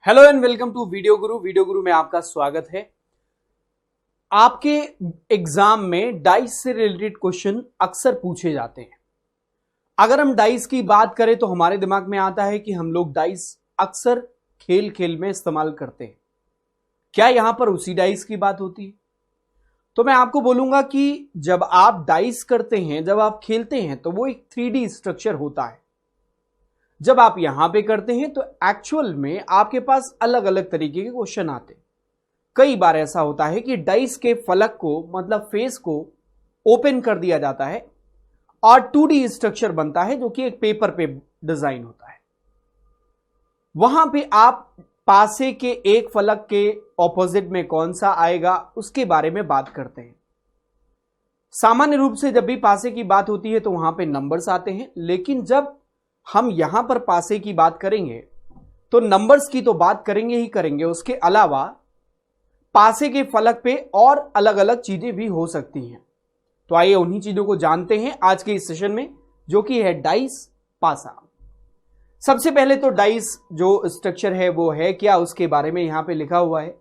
Hello and welcome to video guru में आपका स्वागत है। आपके एग्जाम में डाइस से रिलेटेड क्वेश्चन अक्सर पूछे जाते हैं। अगर हम डाइस की बात करें तो हमारे दिमाग में आता है कि हम लोग डाइस अक्सर खेल खेल में इस्तेमाल करते हैं। क्या यहां पर उसी डाइस की बात होती है? तो मैं आपको बोलूंगा कि जब आप डाइस करते हैं, जब आप खेलते हैं, तो वो एक 3D स्ट्रक्चर होता है। जब आप यहां पे करते हैं तो एक्चुअल में आपके पास अलग अलग तरीके के क्वेश्चन आते हैं। कई बार ऐसा होता है कि डाइस के फलक को, मतलब फेस को ओपन कर दिया जाता है और 2D स्ट्रक्चर बनता है जो कि एक पेपर पे डिजाइन होता है। वहां पे आप पासे के एक फलक के ऑपोजिट में कौन सा आएगा उसके बारे में बात करते हैं। सामान्य रूप से जब भी पासे की बात होती है तो वहां पे नंबर्स आते हैं, लेकिन जब हम यहां पर पासे की बात करेंगे तो नंबर्स की तो बात करेंगे ही करेंगे, उसके अलावा पासे के फलक पे और अलग अलग चीजें भी हो सकती हैं। तो आइए उन्हीं चीजों को जानते हैं आज के इस सेशन में, जो कि है डाइस पासा। सबसे पहले तो डाइस जो स्ट्रक्चर है वो है क्या, उसके बारे में यहां पे लिखा हुआ है।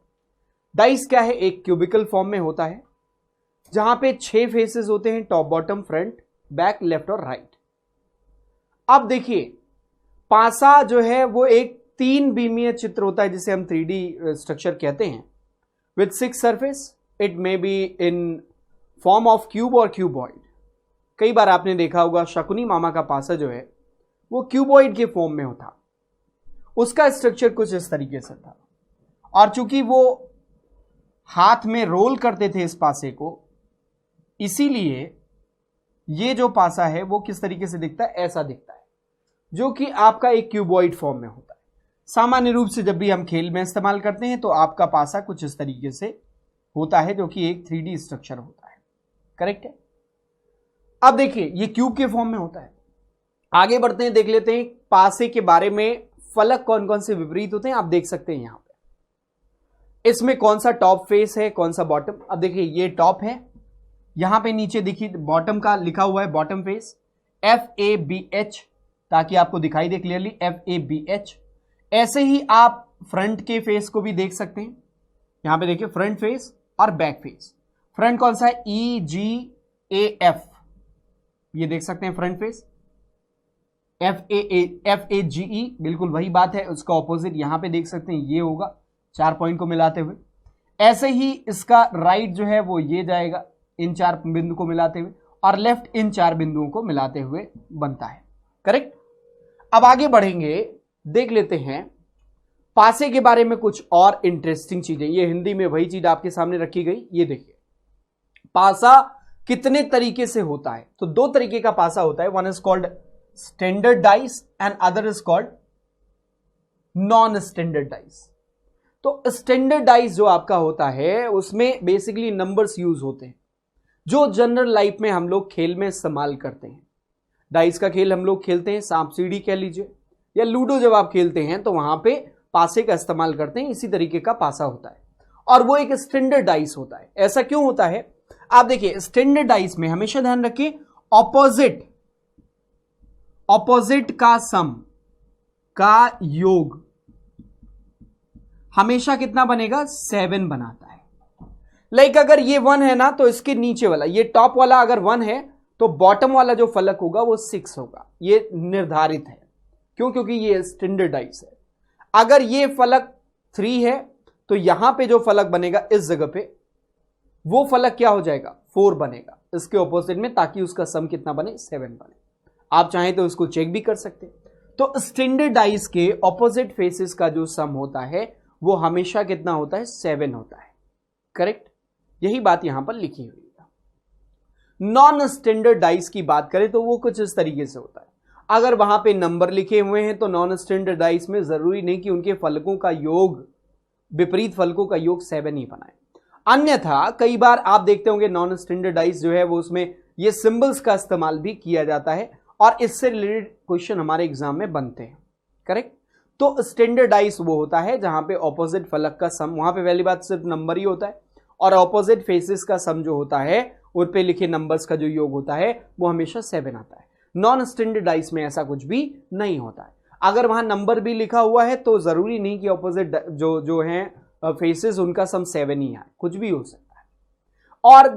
डाइस क्या है? एक क्यूबिकल फॉर्म में होता है जहां पे 6 फेसेस होते हैं, top, bottom, front, back, left और राइट। अब देखिए, पासा जो है वो एक 3 बीमीय चित्र होता है जिसे हम 3D स्ट्रक्चर कहते हैं, with 6 surface. It may be in form of cube और क्यूबॉइड। कई बार आपने देखा होगा शकुनी मामा का पासा जो है वो क्यूबॉइड के फॉर्म में होता। उसका स्ट्रक्चर कुछ इस तरीके से था, और चूंकि वो हाथ में रोल करते थे इस पासे को, इसीलिए ये जो पासा है वो किस तरीके से दिखता है? ऐसा दिखता है, जो कि आपका एक क्यूबॉइड फॉर्म में होता है। सामान्य रूप से जब भी हम खेल में इस्तेमाल करते हैं तो आपका पासा कुछ इस तरीके से होता है, जो कि एक 3D स्ट्रक्चर होता है। करेक्ट है? अब देखिए, ये क्यूब के फॉर्म में होता है। आगे बढ़ते हैं, देख लेते हैं पासे के बारे में। फलक कौन कौन से विपरीत होते हैं आप देख सकते हैं यहां पे। इसमें कौन सा टॉप फेस है, कौन सा बॉटम। अब देखिए, ये टॉप है, यहां पे नीचे देखिए बॉटम का लिखा हुआ है, बॉटम फेस FABH, ताकि आपको दिखाई दे क्लियरली, FABH। ऐसे ही आप फ्रंट के फेस को भी देख सकते हैं। यहां पे देखिए फ्रंट फेस और बैक फेस। फ्रंट कौन सा है? EGAF, ये देख सकते हैं फ्रंट फेस। FAGE, बिल्कुल वही बात है। उसका ऑपोजिट यहां पे देख सकते हैं, ये होगा 4 पॉइंट को मिलाते हुए। ऐसे ही इसका राइट जो है वो ये जाएगा इन 4 बिंदु को मिलाते हुए, और लेफ्ट इन 4 बिंदुओं को मिलाते हुए बनता है। करेक्ट? अब आगे बढ़ेंगे, देख लेते हैं पासे के बारे में कुछ और इंटरेस्टिंग चीजें। ये हिंदी में वही चीज आपके सामने रखी गई। ये देखिए, पासा कितने तरीके से होता है। तो 2 तरीके का पासा होता है। One is called standard dice and other is called non standard dice. तो स्टैंडर्ड डाइस जो आपका होता है उसमें बेसिकली नंबर्स यूज होते हैं, जो जनरल लाइफ में हम लोग खेल में इस्तेमाल करते हैं। डाइस का खेल हम लोग खेलते हैं, सांप सीढ़ी कह लीजिए, या लूडो जब आप खेलते हैं तो वहां पे पासे का इस्तेमाल करते हैं। इसी तरीके का पासा होता है, और वो एक स्टैंडर्ड डाइस होता है। ऐसा क्यों होता है? आप देखिए, स्टैंडर्ड डाइस में हमेशा ध्यान रखिए, ऑपोजिट का सम का योग हमेशा कितना बनेगा? 7 बनाता है। लाइक अगर ये 1 है ना, तो इसके नीचे वाला, ये टॉप वाला अगर 1 है तो बॉटम वाला जो फलक होगा वो 6 होगा। ये निर्धारित है। क्यों? क्योंकि ये स्टैंडर्ड डाइस है। अगर ये फलक 3 है तो यहां पे जो फलक बनेगा इस जगह पे, वो फलक क्या हो जाएगा? 4 बनेगा इसके ऑपोजिट में, ताकि उसका सम कितना बने? 7 बने। आप चाहें तो उसको चेक भी कर सकते हैं। तो स्टैंडर्ड डाइस के ऑपोजिट फेसेस का जो सम होता है वो हमेशा कितना होता है? 7 होता है। करेक्ट? यही बात यहां पर लिखी हुई है। नॉन स्टैंडर्ड डाइस की बात करें तो वो कुछ इस तरीके से होता है। अगर वहां पे नंबर लिखे हुए हैं तो नॉन स्टैंडर्ड डाइस में जरूरी नहीं कि उनके फलकों का योग, विपरीत फलकों का योग 7 ही बनाए। अन्यथा कई बार आप देखते होंगे नॉन स्टैंडर्ड डाइस जो है वो उसमें ये सिंबल्स का इस्तेमाल भी किया जाता है, और इससे रिलेटेड क्वेश्चन हमारे एग्जाम में बनते हैं। करेक्ट? तो स्टैंडर्ड डाइस वो होता है जहां पे ऑपोजिट फलक का सम, वहां पे पहली बात सिर्फ नंबर ही होता है, और ऑपोजिट फेसेस का सम जो होता है उन पे लिखे नंबर्स का जो योग होता है वो हमेशा 7 आता है। नॉन स्टैंडर्ड डाइस में ऐसा कुछ भी नहीं होता है। अगर वहां नंबर भी लिखा हुआ है तो जरूरी नहीं कि ऑपोजिट जो हैं फेसेस उनका सम 7 ही आए, कुछ भी हो सकता है। और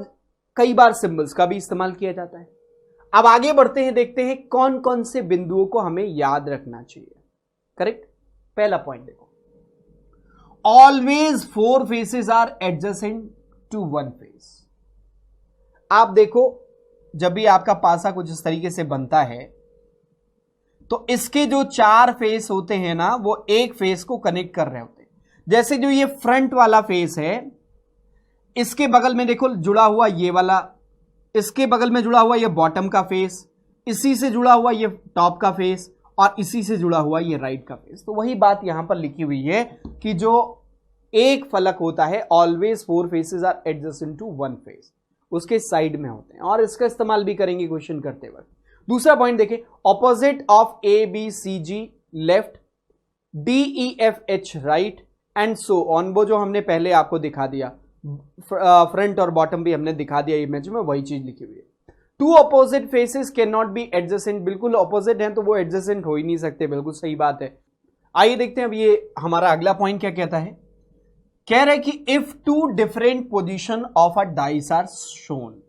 कई बार सिंबल्स का भी इस्तेमाल किया जाता है। अब आगे बढ़ते हैं, देखते हैं कौन कौन से बिंदुओं को हमें याद रखना चाहिए। करेक्ट, पहला पॉइंट देखो, always 4 faces are adjacent to 1 face. आप देखो जब भी आपका पासा कुछ इस तरीके से बनता है तो इसके जो 4 फेस होते हैं ना, वो एक फेस को कनेक्ट कर रहे होते हैं। जैसे जो ये फ्रंट वाला फेस है, इसके बगल में देखो जुड़ा हुआ ये वाला, इसके बगल में जुड़ा हुआ ये बॉटम का फेस, इसी से जुड़ा हुआ ये टॉप का फेस, और इसी से जुड़ा हुआ ये राइट का फेस। तो वही बात यहां पर लिखी हुई है कि जो एक फलक होता है, always 4 faces are adjacent to 1 face, उसके साइड में होते हैं, और इसका इस्तेमाल भी करेंगे क्वेश्चन करते वक्त। दूसरा पॉइंट देखिए, opposite of A B C G left, D E F H right, and so on. वो जो हमने पहले आपको दिखा दिया, फ्रंट और बॉटम भी हमने दिखा दिया इमेज में, वही चीज लिखी हुई है। 2 opposite faces can not be adjacent, बिल्कुल ऑपोजिट हैं तो वो एडजेसेंट हो ही नहीं सकते, बिल्कुल सही बात है। आइए देखते हैं अब ये हमारा अगला पॉइंट क्या कहता है। कह रहे कि if 2 different position of a dice are shown.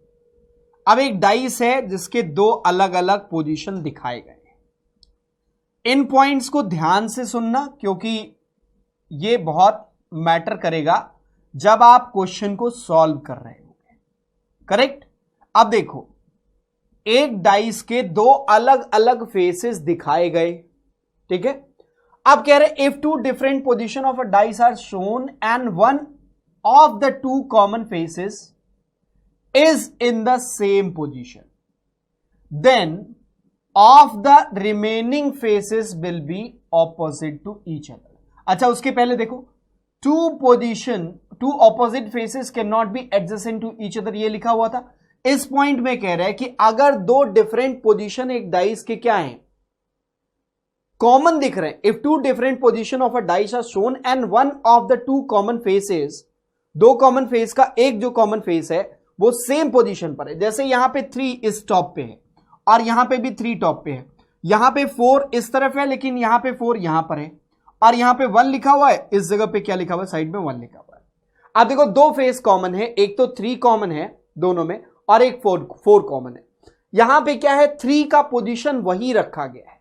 अब एक डाइस है जिसके 2 अलग अलग पोजीशन दिखाए गए हैं। इन पॉइंट्स को ध्यान से सुनना, क्योंकि ये बहुत मैटर करेगा जब आप क्वेश्चन को सॉल्व कर रहे होंगे। करेक्ट, अब देखो एक डाइस के 2 अलग अलग फेसेस दिखाए गए, ठीक है। अब कह रहे if 2 different position of a dice are shown and one of the 2 common faces is in the same position, then of the remaining faces will be opposite to each other. अच्छा, उसके पहले देखो, 2 opposite faces can not be adjacent to each other, ये लिखा हुआ था। इस point में कह रहा है कि अगर 2 डिफरेंट पोजीशन एक डाइस के क्या हैं, कॉमन दिख रहे हैं, if 2 different position of a dice are shown and one of the 2 common faces, 2 common face का एक जो कॉमन फेस है वो सेम पोजीशन पर है। जैसे यहां पे 3 इस टॉप पे है और यहां पे भी 3 टॉप पे है, यहां पे 4 इस तरफ है लेकिन यहां पे 4 यहां पर है, और यहां पे 1 लिखा हुआ है, इस जगह पे क्या लिखा हुआ है, साइड में 1 लिखा हुआ है। अब देखो 2 फेस कॉमन है, एक तो 3 कॉमन है दोनों में और एक 4 कॉमन है। यहां पे क्या है, 3 का पोजीशन वही रखा गया है,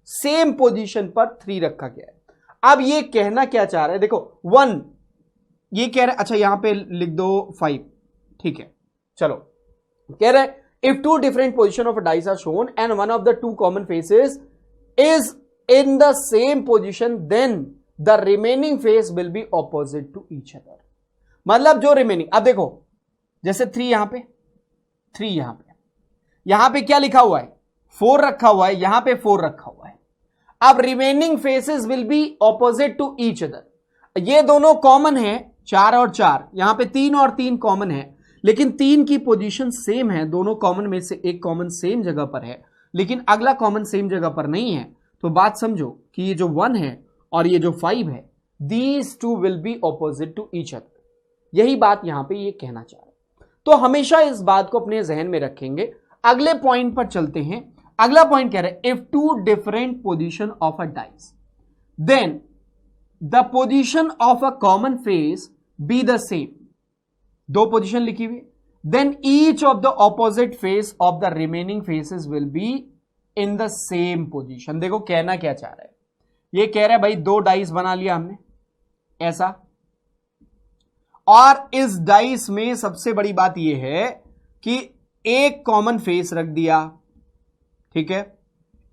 सेम पोजीशन पर 3 रखा गया है। अब ये कहना क्या चाह रहा है, देखो 1 ये कह रहा है, अच्छा यहां पे लिख दो 5, ठीक है। चलो, कह रहा है if 2 different position of a dice are shown and one of the 2 common faces is in the same position, then the remaining face will be opposite to each other. मतलब जो रिमेनिंग, अब देखो जैसे 3 यहां पे, 3 यहां पे क्या लिखा हुआ है, 4 रखा हुआ है, यहां पे 4 रखा हुआ है। अब remaining faces will be opposite to each other. ये दोनों कॉमन है, 4 और 4, यहां पे 3 और 3 कॉमन है, लेकिन 3 की पोजीशन सेम है, दोनों कॉमन में से एक कॉमन सेम जगह पर है, लेकिन अगला कॉमन सेम जगह पर नहीं है। तो बात समझो कि ये जो 1 है और ये जो 5 है, these 2 will be opposite to each other. यही बात यहां पे ये कहना चाह रहा है। तो हमेशा इस बात को अपने जहन में रखेंगे। अगले पॉइंट पर चलते हैं। अगला पॉइंट कह रहा है if 2 different position of a dice, then the position of a common face be the same. 2 position लिखी हुई, then each of the opposite face of the remaining faces will be in the same position. देखो कहना क्या चाह रहा है, ये कह रहा है भाई 2 डाइस बना लिया हमने ऐसा, और इस डाइस में सबसे बड़ी बात यह है कि एक कॉमन फेस रख दिया, ठीक है।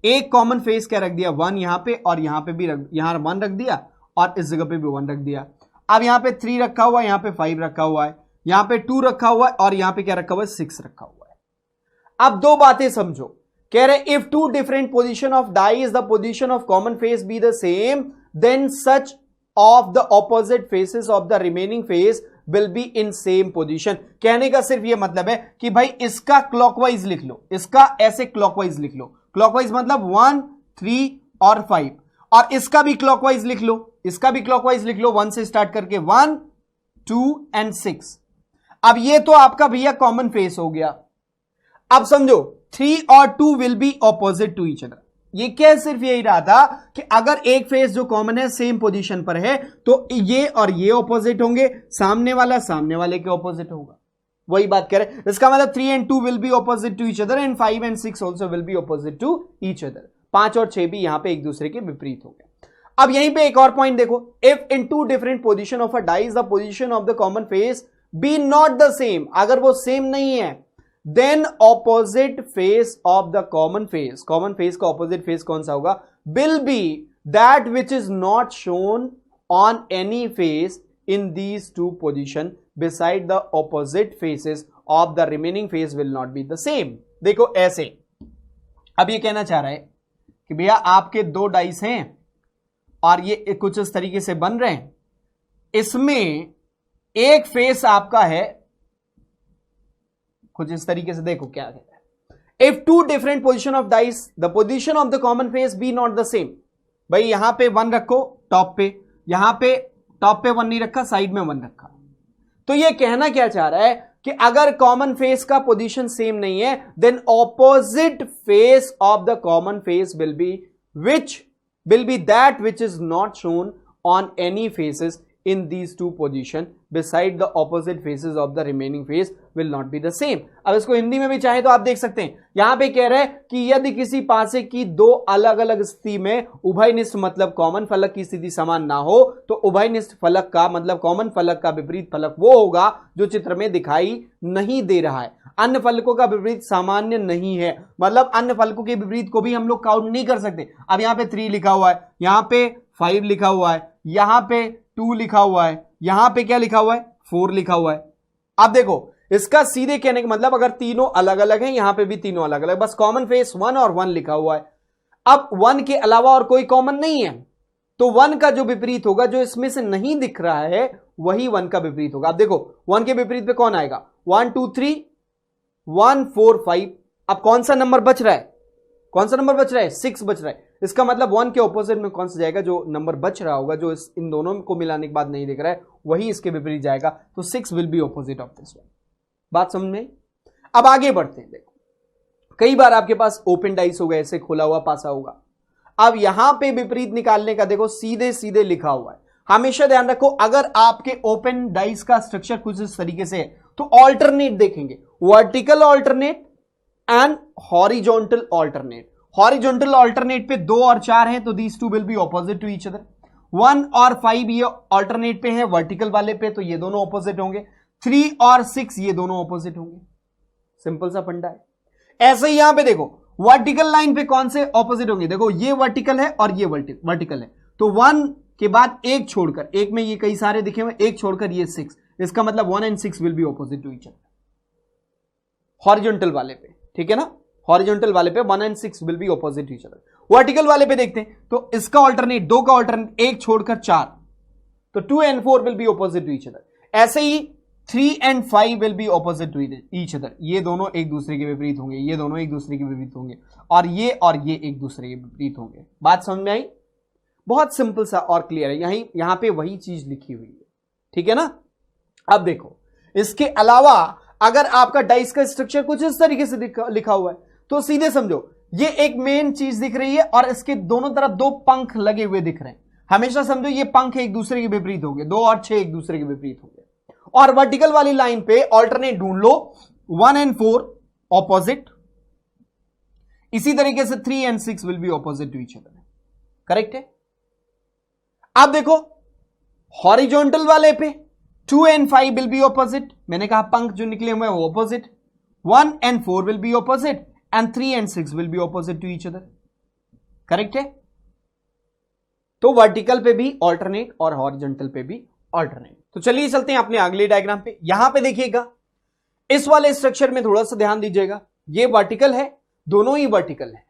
एक कॉमन फेस क्या रख दिया, 1 यहां पे, और यहां पे भी यहां 1 रख दिया, और इस जगह पे भी 1 रख दिया। अब यहां पे 3 रखा हुआ है, यहां पे 5 रखा हुआ है, यहां पे 2 रखा हुआ है, और यहां पे क्या रखा हुआ है, 6 रखा हुआ है। अब 2 बातें समझो, कह रहे if 2 different position of dice the position of common face be the same, then such of the opposite faces of the remaining face will be in same position. कहने का सिर्फ यह मतलब है कि भाई इसका क्लॉकवाइज लिख लो, इसका ऐसे क्लॉकवाइज लिख लो। क्लॉकवाइज मतलब 1, 3 और 5, और इसका भी क्लॉकवाइज लिख लो, इसका भी क्लॉकवाइज लिख लो, 1 से स्टार्ट करके 1, 2 एंड 6। अब ये तो आपका भैया कॉमन फेस हो गया। अब समझो 3 और 2 will be opposite to each other. ये क्या सिर्फ यही रहा था कि अगर एक फेस जो कॉमन है सेम पोजीशन पर है तो ये और ये ऑपोजिट होंगे, सामने वाला सामने वाले के ऑपोजिट होगा। वही बात कह रहे हैं। इसका मतलब 3 and 2 will be opposite to each other and 5 and 6 also will be opposite to each other. 5 और 6 भी यहां पे एक दूसरे के विपरीत हो गए। अब यहीं पे एक और पॉइंट देखो, if in two different position of a dice the position of the common face be not the same, अगर वो सेम नहीं है then opposite face of the common face का ऑपोजिट फेस कौन सा होगा, will be that which is not shown on any face in these two position beside the opposite faces of the remaining face will not be the same। देखो ऐसे, अब ये कहना चाह रहा है कि भैया आपके दो डाइस हैं और ये कुछ इस तरीके से बन रहे हैं, इसमें एक फेस आपका है कुछ इस तरीके से, देखो क्या कहता है, if two different position of dice the position of the common face be not the same. भाई यहां पे 1 रखो टॉप पे, यहां पे टॉप पे 1 नहीं रखा, साइड में 1 रखा। तो ये कहना क्या चाह रहा है कि अगर कॉमन फेस का पोजीशन सेम नहीं है then opposite face of the common face will be that which is not shown on any faces in these two position beside the opposite faces of the remaining face will not be the same। अब इसको हिंदी में भी चाहे तो आप देख सकते हैं, यहां पे कह रहे हैं कि यदि किसी पासे की दो अलग अलग स्थिति में उभयनिष्ठ मतलब कॉमन फलक की स्थिति समान ना हो तो उभयनिष्ठ फलक का मतलब कॉमन फलक का विपरीत फलक वो होगा जो चित्र में दिखाई नहीं दे रहा है। अन्य फलकों का विपरीत सामान्य नहीं है, मतलब अन्य फलकों के विपरीत को भी हम लोग काउंट नहीं कर सकते। अब यहां पे 3 लिखा हुआ है, यहां पे 5 लिखा हुआ है, यहां पे 2 लिखा हुआ है, यहां पे क्या लिखा हुआ है 4 लिखा हुआ है। अब देखो इसका सीधे कहने का मतलब अगर तीनों अलग अलग हैं, यहां पे भी तीनों अलग अलग, बस कॉमन फेस 1 और 1 लिखा हुआ है। अब 1 के अलावा और कोई कॉमन नहीं है तो 1 का जो विपरीत होगा जो इसमें से नहीं दिख रहा है वही 1 का विपरीत होगा। अब देखो 1 के विपरीत पे कौन आएगा, 1 2 3 1 4 5। अब कौन सा नंबर बच रहा है, कौन सा नंबर बच रहा है, 6 बच रहा है। इसका मतलब 1 के ऑपोजिट में कौन सा जाएगा, जो नंबर बच रहा होगा जो इन दोनों को मिलाने के बाद नहीं दिख रहा है वही इसके विपरीत जाएगा। तो 6 will be opposite of this one. बात समझ में? अब आगे बढ़ते हैं। देखो कई बार आपके पास ओपन डाइस होगा, ऐसे खुला हुआ पासा होगा। अब यहां पे विपरीत निकालने का देखो सीधे सीधे लिखा हुआ है। हमेशा ध्यान रखो अगर आपके ओपन डाइस का स्ट्रक्चर कुछ इस तरीके से है तो ऑल्टरनेट देखेंगे, vertical alternate and horizontal alternate. Horizontal alternate पे 2 और 4 हैं तो these two will be opposite to each other. 1 और 5 ये ऑल्टरनेट पे है वर्टिकल वाले पे तो ये दोनों ऑपोजिट होंगे। 3 और 6 ये दोनों ऑपोजिट होंगे। सिंपल सा फंडा है। ऐसे ही यहां पे देखो वर्टिकल लाइन पे कौन से ऑपोजिट होंगे, देखो ये वर्टिकल है और ये वर्टिकल है तो 1 के बाद एक छोड़कर, एक में ये कई सारे दिखे हुए, एक छोड़कर ये 6, इसका मतलब 1 and 6 will be opposite to each other horizontal वाले पे, ठीक है ना। हॉरिजॉन्टल वाले पे 1 and 6 will be opposite to each other. Vertical वाले पे देखते हैं तो इसका ऑल्टरनेट, 2 का ऑल्टरनेट, एक छोड़कर 4 तो 2 and 4 will be opposite to each other. ऐसे ही 3 and 5 will be opposite to each other. ये दोनों एक दूसरे के विपरीत होंगे, ये दोनों एक दूसरे के विपरीत होंगे और ये एक दूसरे के विपरीत होंगे। बात समझ में आई? बहुत सिंपल सा और क्लियर है। यहां पे वही चीज लिखी हुई है, ठीक है ना। अब देखो इसके अलावा अगर आपका डाइस का स्ट्रक्चर कुछ इस तरीके से लिखा हुआ है तो सीधे समझो ये एक मेन चीज दिख रही है और इसके दोनों तरफ 2 पंख लगे हुए दिख रहे हैं। हमेशा समझो ये पंख एक दूसरे के विपरीत होंगे, 2 और 6 एक दूसरे के विपरीत होंगे। और वर्टिकल वाली लाइन पे ऑल्टरनेट ढूंढ लो, 1 and 4 ऑपोजिट, इसी तरीके से 3 and 6 will be opposite to each other. Correct है। अब देखो हॉरिजॉन्टल वाले पे 2 and 5 विल बी ऑपोजिट, मैंने कहा पंख जो निकले हुए हैं वो opposite. 1 and 4 will be opposite and 3 and 6 will be opposite to each other. Correct है। तो वर्टिकल पे भी ऑल्टरनेट और हॉरिजॉन्टल पे भी ऑल्टरनेट। तो चलिए चलते हैं अपने अगले डायग्राम पे। यहां पे देखिएगा इस वाले स्ट्रक्चर में थोड़ा सा ध्यान दीजिएगा, ये वर्टिकल है, दोनों ही वर्टिकल है।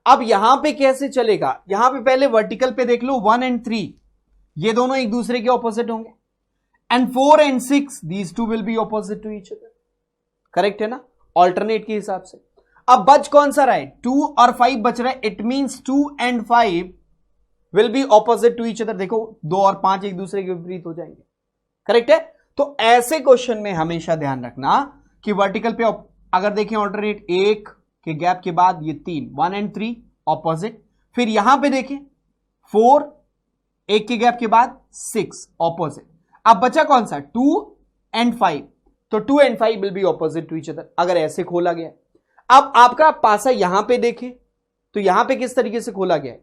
अब यहां पे कैसे चलेगा, यहां पे पहले वर्टिकल पे देख लो 1 and 3 ये दोनों एक दूसरे के ऑपोजिट होंगे and 4 and 6 these two will be opposite to each other. Correct है ना, ऑल्टरनेट के हिसाब से। अब बच कौन सा रहा है, 2 और 5 बच रहा है। It means 2 and 5 will be opposite to each other. देखो 2 और 5 एक दूसरे के विपरीत हो जाएंगे। करेक्ट है। तो ऐसे क्वेश्चन में हमेशा ध्यान रखना कि वर्टिकल पे अगर देखें ऑल्टरनेट 1 के गैप के बाद ये 3 1 and 3 ऑपोजिट। फिर यहां पे देखें 4, एक के गैप के बाद 6 ऑपोजिट। अब बचा कौन सा 2 and 5, तो 2 and 5 will be opposite to each other, अगर ऐसे खोला गया। अब आपका पासा यहां पे देखें तो यहां पे किस तरीके से खोला गया है,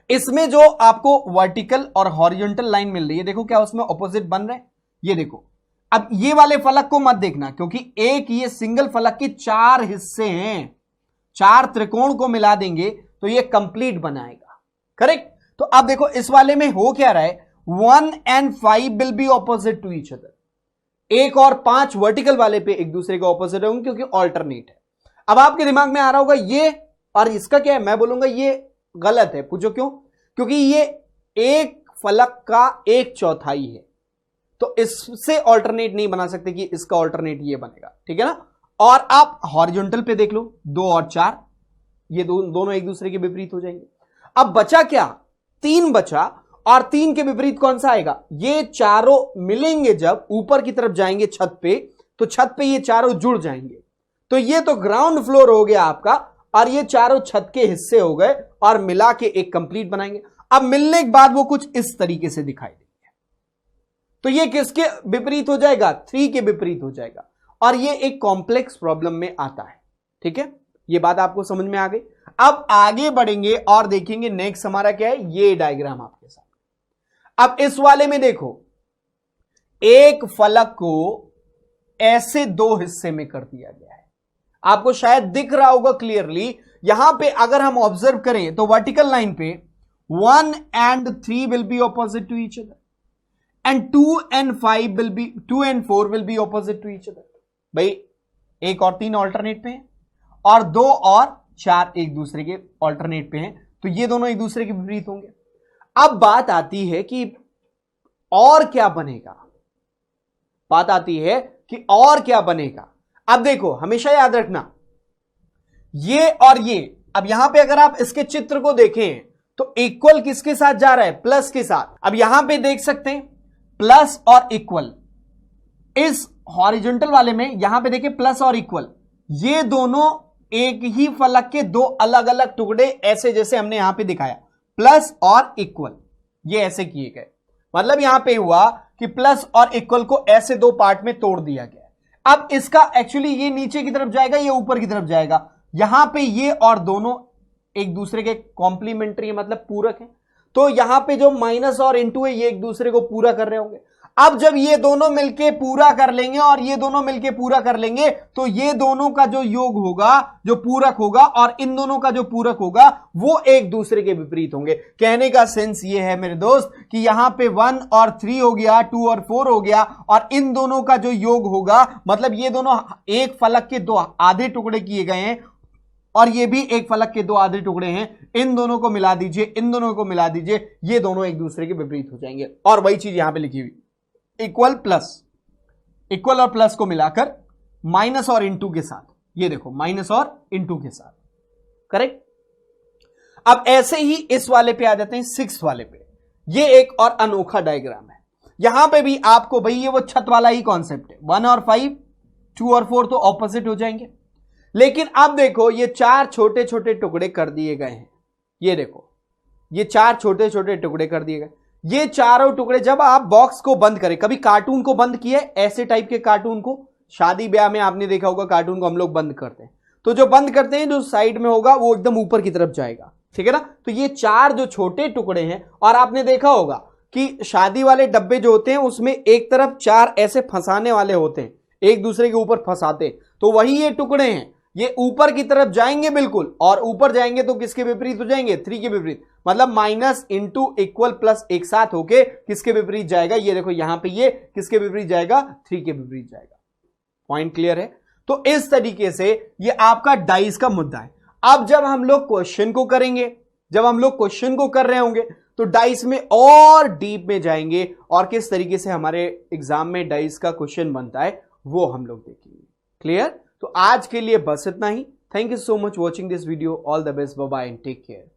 इसमें जो आपको वर्टिकल और हॉरिजॉन्टल लाइन मिल रही है, देखो क्या उसमें ऑपोजिट बन रहे हैं, ये देखो। अब ये वाले फलक को मत देखना, क्योंकि एक ये सिंगल फलक के 4 हिस्से हैं, 4 त्रिकोण को मिला देंगे तो ये कंप्लीट बनाएगा, करेक्ट। तो अब देखो इस वाले में हो क्या रहा है, 1 and 5 will be opposite to each other, 1 और 5 वर्टिकल वाले पे एक दूसरे के ऑपोजिट होंगे क्योंकि ऑल्टरनेट है। अब आपके दिमाग में आ रहा होगा ये और इसका क्या है, मैं बोलूंगा ये गलत है। पूछो क्यों? क्योंकि ये एक फलक का 1/4 है, तो इससे ऑल्टरनेट नहीं बना सकते कि इसका ऑल्टरनेट ये बनेगा, ठीक है ना। और आप हॉरिजॉन्टल पे देख लो 2 और 4, ये दोनों एक दूसरे के विपरीत हो जाएंगे। अब बचा क्या, 3 बचा, और 3 के विपरीत कौन सा आएगा, ये चारों मिलेंगे जब ऊपर की तरफ जाएंगे छत पे, तो छत पे ये चारों जुड़ जाएंगे, तो ये तो ग्राउंड फ्लोर हो गया आपका, और ये चारों छत के हिस्से हो गए और मिला के एक कंप्लीट बनाएंगे। अब मिलने के बाद वो कुछ इस तरीके से दिखाई देंगे, तो ये किसके विपरीत हो जाएगा, 3 के विपरीत हो जाएगा, और ये एक कॉम्प्लेक्स प्रॉब्लम में आता है, ठीक है। ये बात आपको समझ में आ गई। अब आगे बढ़ेंगे और देखेंगे नेक्स्ट हमारा क्या है, ये डायग्राम आपके साथ। अब इस वाले में देखो, एक फलक को ऐसे 2 हिस्से में कर दिया गया है, आपको शायद दिख रहा होगा क्लियरली। यहां पे अगर हम ऑब्जर्व करें तो वर्टिकल लाइन पे 1 and 3 will be opposite to each other and 2 and 4 will be opposite to each other. भाई 1 और 3 ऑल्टरनेट पे हैं और 2 और 4 एक दूसरे के ऑल्टरनेट पे हैं, तो ये दोनों एक दूसरे के विपरीत होंगे। अब बात आती है कि और क्या बनेगा, बात आती है कि और क्या बनेगा। अब देखो हमेशा याद रखना, ये और ये, अब यहां पे अगर आप इसके चित्र को देखें तो इक्वल किसके साथ जा रहा है, प्लस के साथ। अब यहां पे देख सकते हैं प्लस और इक्वल, इस हॉरिजॉन्टल वाले में यहां पे देखिए प्लस और इक्वल, ये दोनों एक ही फलक के 2 अलग अलग टुकड़े, ऐसे जैसे हमने यहां पे दिखाया प्लस और इक्वल, ये ऐसे किए गए। मतलब यहां पे हुआ कि प्लस और इक्वल को ऐसे 2 पार्ट में तोड़ दिया गया। अब इसका एक्चुअली ये नीचे की तरफ जाएगा, ये ऊपर की तरफ जाएगा। यहां पे ये और दोनों एक दूसरे के कॉम्प्लीमेंट्री है, मतलब पूरक है, तो यहां पे जो माइनस और इंटू है ये एक दूसरे को पूरा कर रहे होंगे। अब जब ये दोनों मिलके पूरा कर लेंगे और ये दोनों मिलके पूरा कर लेंगे, तो ये दोनों का जो योग होगा, जो पूरक होगा, और इन दोनों का जो पूरक होगा वो एक दूसरे के विपरीत होंगे। कहने का सेंस ये है मेरे दोस्त कि यहां पे 1 और 3 हो गया, 2 और 4 हो गया, और इन दोनों का जो योग होगा, मतलब ये दोनों एक फलक के 2 आधे टुकड़े किए गए हैं और ये भी एक फलक के 2 आधे टुकड़े हैं, इन दोनों को मिला दीजिए, इन दोनों को मिला दीजिए, ये दोनों एक दूसरे के विपरीत हो जाएंगे। और वही चीज यहां पे लिखी हुई, इक्वल प्लस, इक्वल और प्लस को मिलाकर माइनस और इंटू के साथ, ये देखो माइनस और इंटू के साथ, करेक्ट। अब ऐसे ही इस वाले पे आ जाते हैं, 6 वाले पे। ये एक और अनोखा डायग्राम है। यहां पे भी आपको भाई ये वो छत वाला ही कॉन्सेप्ट है, 1 और 5, 2 और 4 तो ऑपोजिट हो जाएंगे। लेकिन अब देखो ये 4 छोटे छोटे टुकड़े कर दिए गए हैं, ये देखो ये 4 छोटे छोटे टुकड़े कर दिए गए। ये चारों टुकड़े जब आप बॉक्स को बंद करें, कभी कार्टून को बंद किए, ऐसे टाइप के कार्टून को, शादी ब्याह में आपने देखा होगा कार्टून को हम लोग बंद करते हैं, तो जो बंद करते हैं जो साइड में होगा वो एकदम ऊपर की तरफ जाएगा, ठीक है ना। तो ये 4 जो छोटे टुकड़े हैं, और आपने देखा होगा कि शादी वाले डब्बे जो होते हैं उसमें एक तरफ 4 ऐसे फंसाने वाले होते हैं, एक दूसरे के ऊपर फंसाते, तो वही ये टुकड़े हैं, ये ऊपर की तरफ जाएंगे बिल्कुल, और ऊपर जाएंगे तो किसके विपरीत हो जाएंगे, 3 के विपरीत। मतलब माइनस इंटू इक्वल प्लस एक साथ होके किसके विपरीत जाएगा, ये देखो यहां पे ये किसके विपरीत जाएगा, 3 के विपरीत जाएगा। पॉइंट क्लियर है। तो इस तरीके से ये आपका डाइस का मुद्दा है। अब जब हम लोग क्वेश्चन को करेंगे, जब हम लोग क्वेश्चन को कर रहे होंगे तो डाइस में और डीप में जाएंगे, और किस तरीके से हमारे एग्जाम में डाइस का क्वेश्चन बनता है वो हम लोग देखेंगे। क्लियर। तो आज के लिए बस इतना ही। Thank you so much watching this video. All the best, bye bye and take care.